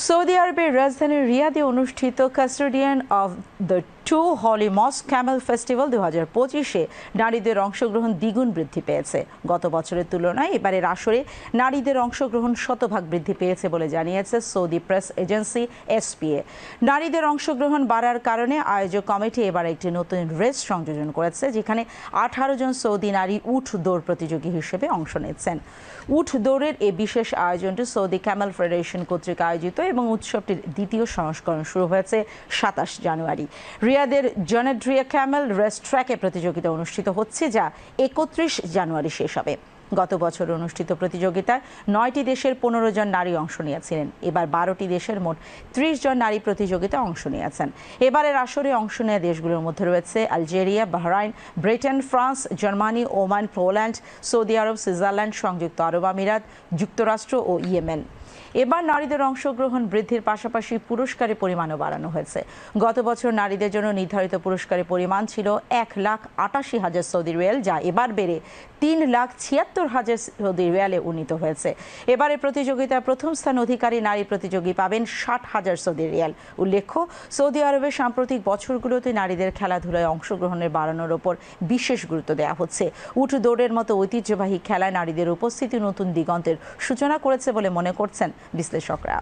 Saudi আরবের রাজধানী রিয়াদে অনুষ্ঠিত custodian of the two holy mosque camel festival 2025-এ নারীদের অংশগ্রহণ দ্বিগুণ বৃদ্ধি পেয়েছে। গত বছরের তুলনায় এবারের আসরে নারীদের অংশগ্রহণ শতভাগ বৃদ্ধি পেয়েছে বলে জানিয়েছে সৌদি প্রেস এজেন্সি এসপিএ। নারীদের অংশগ্রহণ বাড়ার কারণে আয়োজক কমিটি এবার একটি নতুন রেস সংযোজন করেছে, যেখানে 18 জন সৌদি নারী উট দৌড় প্রতিযোগী হিসেবে অংশ নিচ্ছেন। উট দৌড়ের এই বিশেষ আয়োজনটি সৌদি ক্যামেল ফেডারেশন কর্তৃক আয়োজিত এবং উৎসবটির দ্বিতীয় সংস্করণ শুরু হয়েছে 27 জানুয়ারি। রিয়াদের জনেড্রিয়া ক্যামেল রেস ট্র্যাকে প্রতিযোগিতা অনুষ্ঠিত হচ্ছে, যা 31 জানুয়ারি শেষ হবে। গত বছর অনুষ্ঠিত প্রতিযোগিতায় 9টি দেশের 15 জন নারী অংশ নিয়েছিলেন। এবার 12টি দেশের মোট 30 জন নারী প্রতিযোগিতায় অংশ নিয়েছেন। এবারের আসরে অংশ নেওয়া দেশগুলোর মধ্যে রয়েছে Algeria, Bahrain, Britain, France, Germany, Oman, Poland, সৌদি আরব, সুইজারল্যান্ড, সংযুক্ত আরব আমিরাত, যুক্তরাষ্ট্র ও ইয়েমেন। এবার নারীদের অংশগ্রহণ বৃদ্ধির পাশাপাশি পুরস্কারের পরিমাণও বাড়ানো হয়েছে। গত বছর নারীদের জন্য নির্ধারিত পুরস্কারের পরিমাণ ছিল 1,88,000 সৌদি রিয়াল, যা এবার বেড়ে 3,76,000 সৌদি রিয়ালে উন্নীত হয়েছে। এবারে প্রতিযোগিতায় প্রথম স্থান অধিকারী নারী প্রতিযোগী পাবেন 60,000 সৌদি রিয়াল। উল্লেখ্য, সৌদি আরবের সাম্প্রতিক বছরগুলোতে নারীদের খেলাধুলায় অংশগ্রহণের বাড়ানোর ওপর বিশেষ গুরুত্ব দেওয়া হচ্ছে। উট দৌড়ের মতো ঐতিহ্যবাহী খেলায় নারীদের উপস্থিতি নতুন দিগন্তের সূচনা করেছে বলে মনে করছেন বিশ্লেষকরা।